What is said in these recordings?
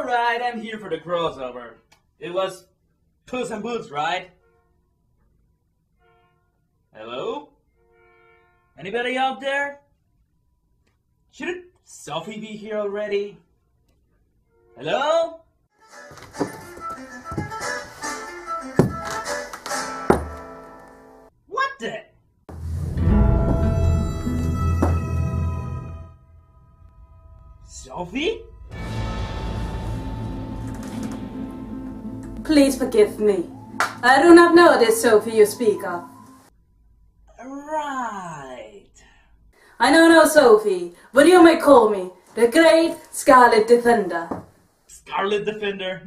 Alright, I'm here for the crossover. It was Puss and Boots, right? Hello? Anybody out there? Shouldn't Sophie be here already? Hello? What the? Sophie? Please forgive me. I do not know this Sophie you speak of. Right. I know no Sophie, but you may call me the Great Scarlet Defender. Scarlet Defender?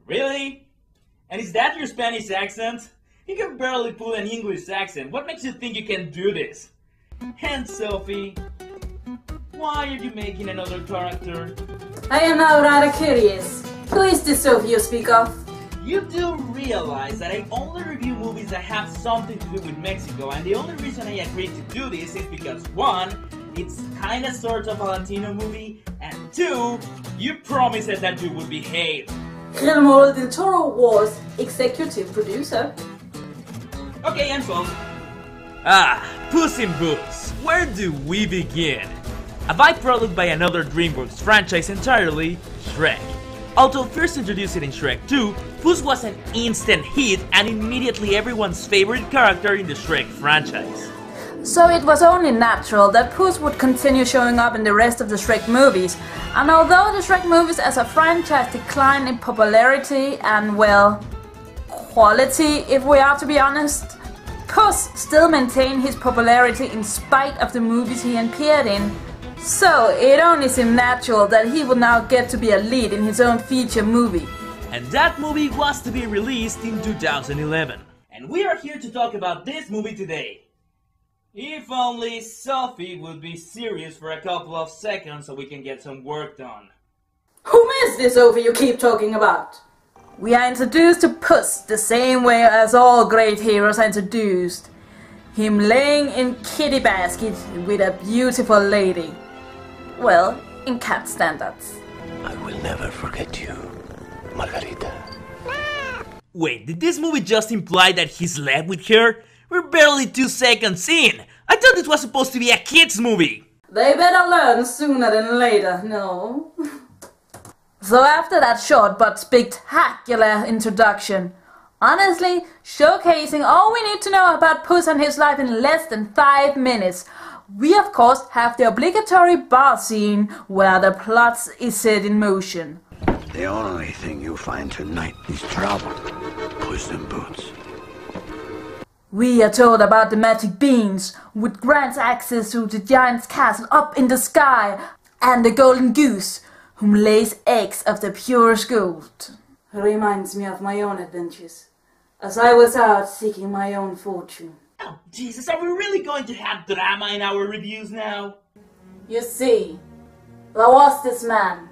Really? And is that your Spanish accent? You can barely pull an English accent. What makes you think you can do this? And Sophie, why are you making another character? I am now rather curious. Who is this Sophie you speak of? You do realize that I only review movies that have something to do with Mexico, and the only reason I agreed to do this is because 1, it's kinda sort of a Latino movie, and 2, you promised that you would behave. Guillermo del Toro was executive producer. Okay, I'm sold. Puss in Boots. Where do we begin? A byproduct by another DreamWorks franchise entirely, Shrek. Although first introduced in Shrek 2, Puss was an instant hit and immediately everyone's favorite character in the Shrek franchise. So it was only natural that Puss would continue showing up in the rest of the Shrek movies, and although the Shrek movies as a franchise declined in popularity and, well, quality if we are to be honest, Puss still maintained his popularity in spite of the movies he appeared in. So it only seemed natural that he would now get to be a lead in his own feature movie. And that movie was to be released in 2011. And we are here to talk about this movie today. If only Sophie would be serious for a couple of seconds so we can get some work done. Who is this Sophie you keep talking about? We are introduced to Puss the same way as all great heroes are introduced. Him laying in kitty basket with a beautiful lady. Well, in cat standards. I will never forget you, Margarita. Wait, did this movie just imply that he slept with her? We're barely 2 seconds in! I thought this was supposed to be a kids movie! They better learn sooner than later, no? So after that short but spectacular introduction, honestly, showcasing all we need to know about Puss and his life in less than 5 minutes, we of course have the obligatory bar scene where the plot is set in motion. The only thing you find tonight is trouble, Puss in Boots. We are told about the magic beans, which grants access to the giant's castle up in the sky, and the golden goose, whom lays eggs of the purest gold. Reminds me of my own adventures, as I was out seeking my own fortune. Oh, Jesus, are we really going to have drama in our reviews now? You see, there was this man,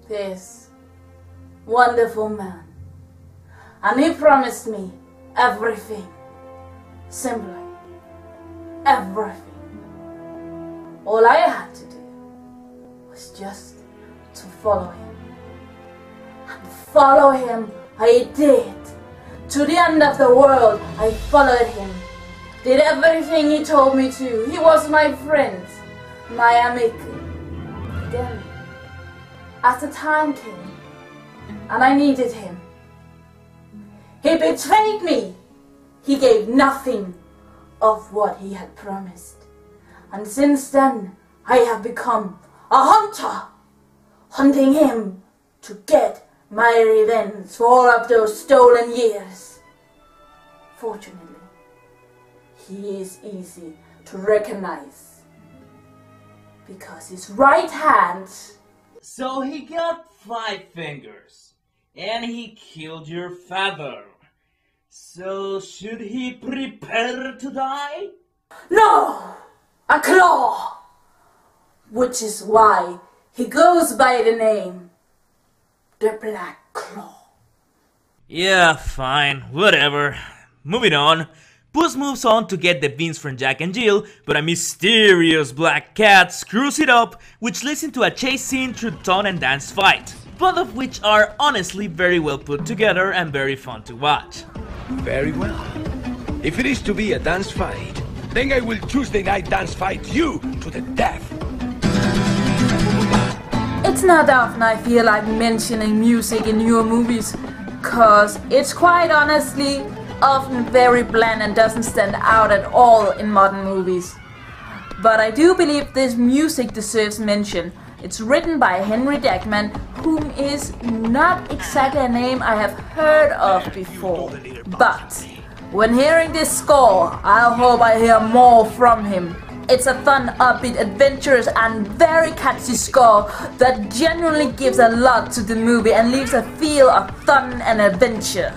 this wonderful man, and he promised me everything. Simply, everything. All I had to do was just to follow him. And follow him I did. To the end of the world I followed him. Did everything he told me to. He was my friend, my amigo. Then, as the time came, and I needed him, he betrayed me. He gave nothing of what he had promised. And since then, I have become a hunter, hunting him to get my revenge for all of those stolen years. Fortunately, he is easy to recognize, because his right hand... So he got 5 fingers, and he killed your father. So should he prepare to die? No! A claw! Which is why he goes by the name the Black Claw. Yeah, fine, whatever. Moving on. Puss moves on to get the beans from Jack and Jill, but a mysterious black cat screws it up, which leads into a chase scene through Ton and Dan's fight. both of which are honestly very well put together and very fun to watch. Very well. If it is to be a dance fight, then I will Tuesday night dance fight you to the death. It's not often I feel like mentioning music in your movies, cause it's quite honestly often very bland and doesn't stand out at all in modern movies. But I do believe this music deserves mention. It's written by Henry Dagman, whom is not exactly a name I have heard of before. But when hearing this score, I hope I hear more from him. It's a fun, upbeat, adventurous and very catchy score that genuinely gives a lot to the movie and leaves a feel of fun and adventure.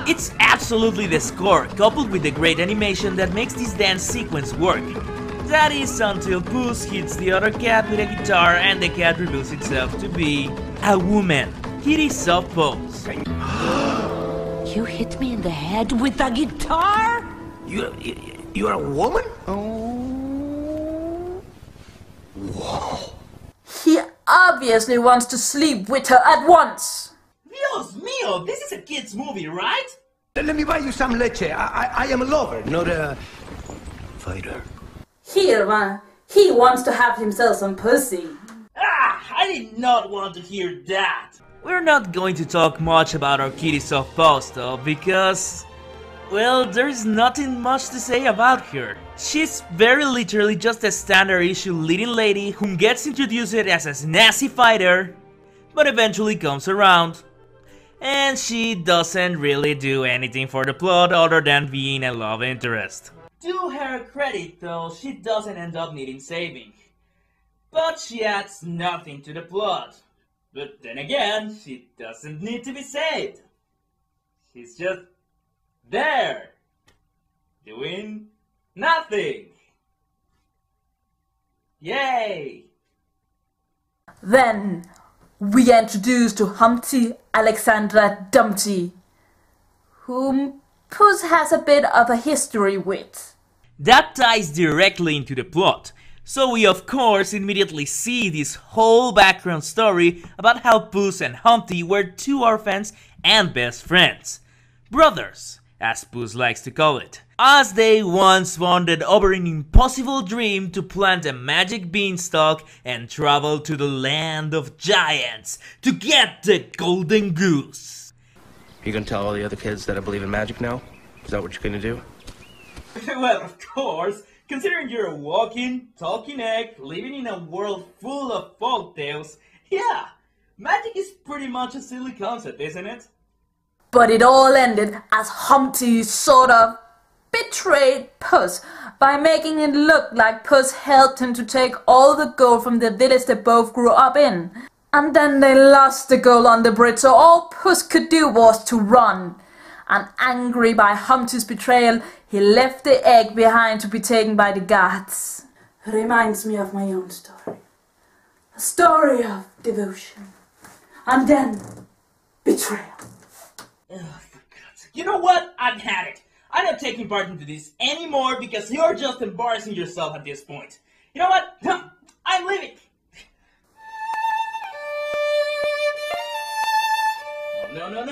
It's absolutely the score, coupled with the great animation that makes this dance sequence work. That is until Puss hits the other cat with a guitar and the cat reveals itself to be a woman. Kitty soft pose. You hit me in the head with a guitar? You're a woman? Whoa. He obviously wants to sleep with her at once. Dios mío, this is a kid's movie, right? Let me buy you some leche. I am a lover, not a fighter. Here, man. He wants to have himself some pussy. I did not want to hear that. We're not going to talk much about our Kitty soft pose though, because, well, there's nothing much to say about her. She's very literally just a standard issue leading lady whom gets introduced as a snazzy fighter, but eventually comes around. And she doesn't really do anything for the plot other than being a love interest. To her credit though, she doesn't end up needing saving. But she adds nothing to the plot. But then again, she doesn't need to be saved. She's just there, doing nothing. Yay! Then we are introduced to Humpty Alexandra Dumpty, whom Puss has a bit of a history with. That ties directly into the plot. So we of course immediately see this whole background story about how Puss and Humpty were two orphans and best friends. Brothers, as Puss likes to call it. As they once wandered over an impossible dream to plant a magic beanstalk and travel to the land of giants to get the golden goose. You gonna tell all the other kids that I believe in magic now? Is that what you're gonna do? Well, of course. Considering you're a walking, talking egg, living in a world full of folk tales, yeah, magic is pretty much a silly concept, isn't it? But it all ended as Humpty sort of betrayed Puss by making it look like Puss helped him to take all the gold from the village they both grew up in. And then they lost the gold on the bridge, so all Puss could do was to run. And angry by Humpty's betrayal, he left the egg behind to be taken by the gods. Reminds me of my own story. A story of devotion. And then, betrayal. Ugh, for God's sake. You know what? I've had it. I'm not taking part into this anymore because you're just embarrassing yourself at this point. You know what? I'm leaving. No. No,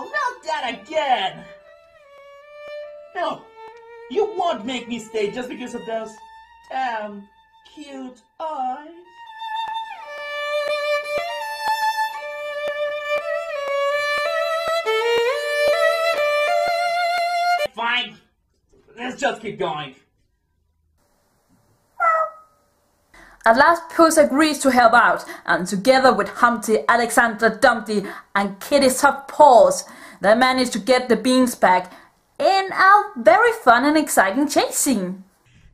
not that again. No, you won't make me stay just because of those damn cute eyes. Fine, let's just keep going. At last Puss agrees to help out, and together with Humpty, Alexandra Dumpty and Kitty Soft Paws, they manage to get the beans back in a very fun and exciting chase scene.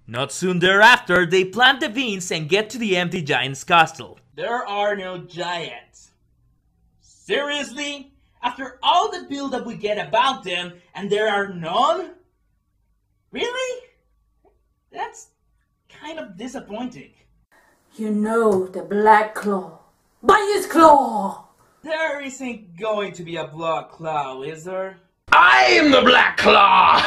Not soon thereafter, they plant the beans and get to the empty giant's castle. There are no giants. Seriously? After all the build-up we get about them, and there are none? Really? That's kind of disappointing. You know the Black Claw. By his claw! There isn't going to be a Black Claw, is there? I am the Black Claw!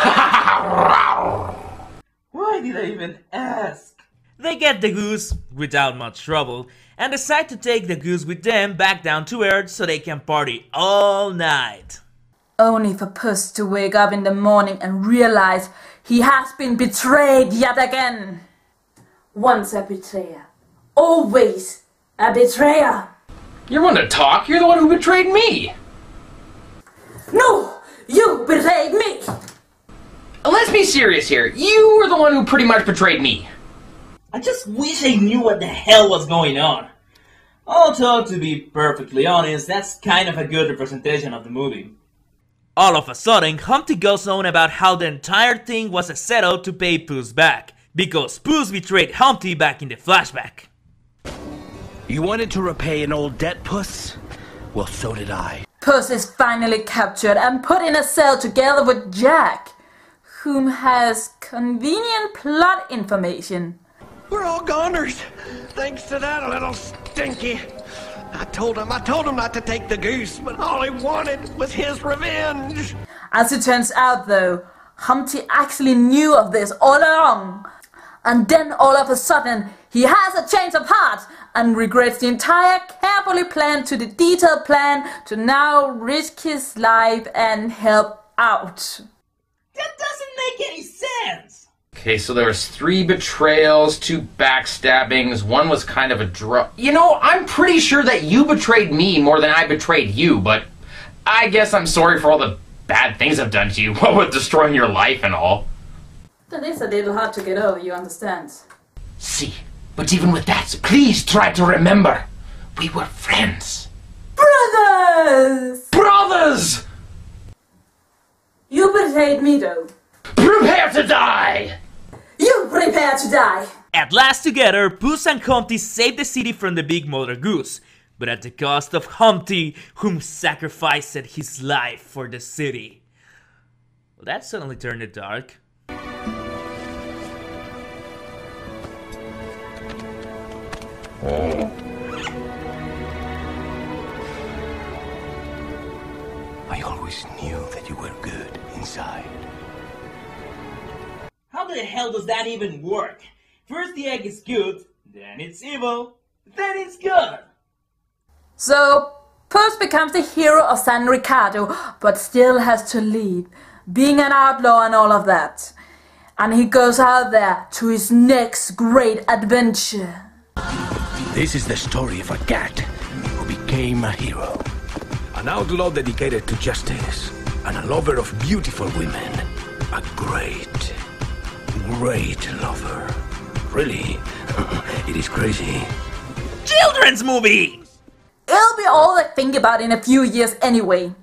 did I even ask? They get the goose without much trouble and decide to take the goose with them back down to Earth so they can party all night. Only for Puss to wake up in the morning and realize he has been betrayed yet again. Once a betrayer, always a betrayer. You're one to talk. You're the one who betrayed me. No, you betrayed me. Let's be serious here. You were the one who pretty much betrayed me. I just wish I knew what the hell was going on. Although, to be perfectly honest, that's kind of a good representation of the movie. All of a sudden, Humpty goes on about how the entire thing was a setup to pay Puss back, because Puss betrayed Humpty back in the flashback. You wanted to repay an old debt, Puss? Well, so did I. Puss is finally captured and put in a cell together with Jack, whom has convenient plot information. We're all goners, thanks to that little stinky. I told him not to take the goose, but all he wanted was his revenge. As it turns out though, Humpty actually knew of this all along. And then all of a sudden, he has a change of heart and regrets the entire carefully planned to the detailed plan to now risk his life and help out. That doesn't make any sense! Okay, so there was 3 betrayals, 2 backstabbings, 1 was kind of a draw. You know, I'm pretty sure that you betrayed me more than I betrayed you, but I guess I'm sorry for all the bad things I've done to you, what with destroying your life and all. That is a little hard to get over, you understand. See, but even with that, please try to remember, we were friends. Brothers! Brothers! You betrayed me though. Prepare to die! You prepare to die! At last together, Puss and Humpty save the city from the big mother goose, but at the cost of Humpty, whom sacrificed his life for the city. Well, that suddenly turned it dark. I always knew that you were good inside. How the hell does that even work? First the egg is good, then it's evil, then it's good. So, Puss becomes the hero of San Ricardo, but still has to leave, being an outlaw and all of that. And he goes out there to his next great adventure. This is the story of a cat who became a hero. An outlaw dedicated to justice, and a lover of beautiful women. A great lover. Really, it is crazy. Children's movie! It'll be all I think about in a few years anyway.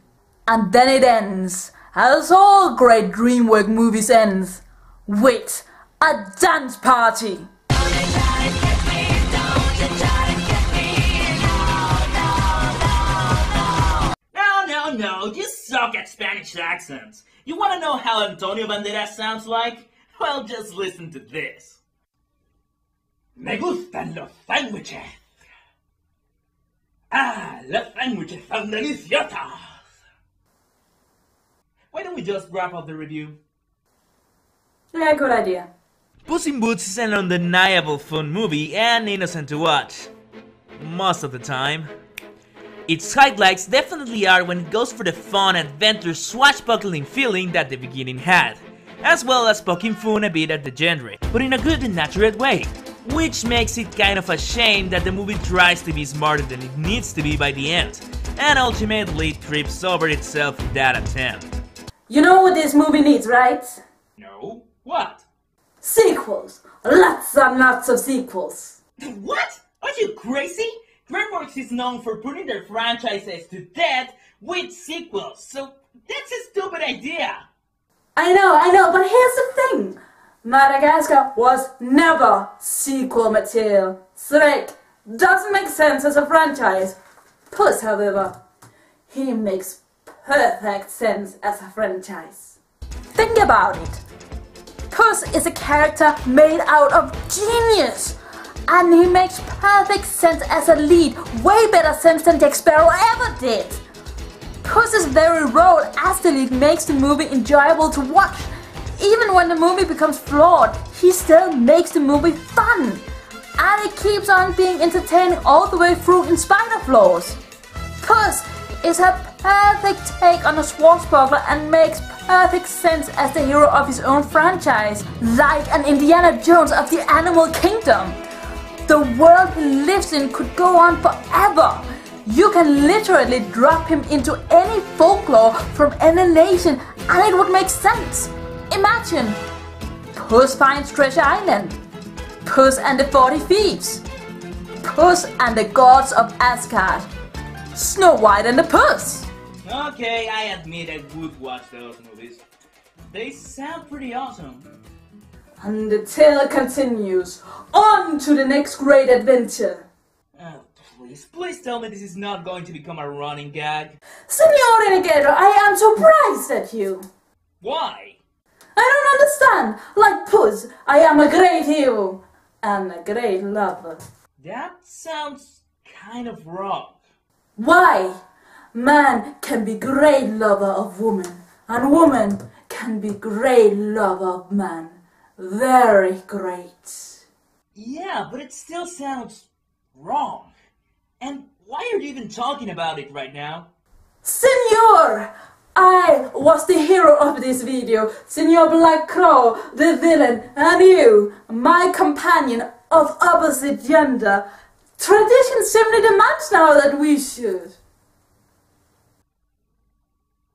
And then it ends, as all great DreamWorks movies ends, with a dance party. No, you suck at Spanish accents. You wanna know how Antonio Banderas sounds like? Well, just listen to this. Me gustan los sándwiches. Ah, los sándwiches son deliciosos. Why don't we just wrap up the review? Yeah, good idea. Puss in Boots is an undeniable fun movie and innocent to watch. Most of the time. Its highlights definitely are when it goes for the fun, adventure, swashbuckling feeling that the beginning had, as well as poking fun a bit at the genre, but in a good and natural way, which makes it kind of a shame that the movie tries to be smarter than it needs to be by the end, and ultimately trips over itself in that attempt. You know what this movie needs, right? No? What? Sequels! Lots and lots of sequels! What? Are you crazy? DreamWorks is known for putting their franchises to death with sequels, so that's a stupid idea! I know, but here's the thing! Madagascar was never sequel material. Shrek doesn't make sense as a franchise. Puss, however, he makes perfect sense as a franchise. Think about it. Puss is a character made out of genius. And he makes perfect sense as a lead, way better sense than Jack Sparrow ever did. Puss's very role as the lead makes the movie enjoyable to watch, even when the movie becomes flawed, he still makes the movie fun. And it keeps on being entertaining all the way through in spite of flaws. Puss is a perfect take on a swashbuckler and makes perfect sense as the hero of his own franchise, like an Indiana Jones of the animal kingdom. The world he lives in could go on forever. You can literally drop him into any folklore from any nation and it would make sense. Imagine Puss finds Treasure Island, Puss and the 40 Thieves, Puss and the Gods of Asgard, Snow White and the Puss. Okay, I admit I would watch those movies. They sound pretty awesome. And the tale continues. On to the next great adventure. Oh, please tell me this is not going to become a running gag. Senor Renegado, I am surprised at you. Why? I don't understand. Like Puss, I am a great hero and a great lover. That sounds kind of wrong. Why? Man can be great lover of woman, and woman can be great lover of man. Very great. Yeah, but it still sounds wrong. And why are you even talking about it right now? Senor! I was the hero of this video. Senor Black Crow, the villain, and you, my companion of opposite gender. Tradition simply demands now that we should.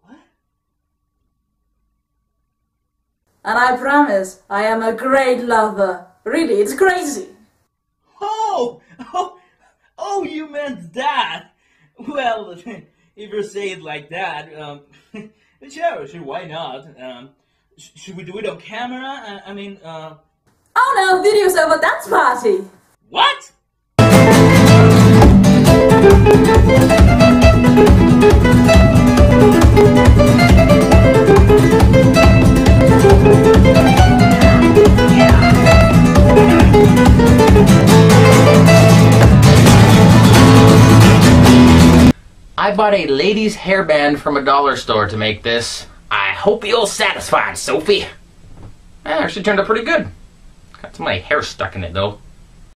What? And I promise, I am a great lover. Really, it's crazy. Oh, you meant that? Well, if you say it like that, sure, why not? Should we do it on camera? Oh no, video's over dance party. What? I bought a ladies' hairband from a dollar store to make this. I hope you're satisfied, Sophie. It actually turned out pretty good. Got some of my hair stuck in it, though.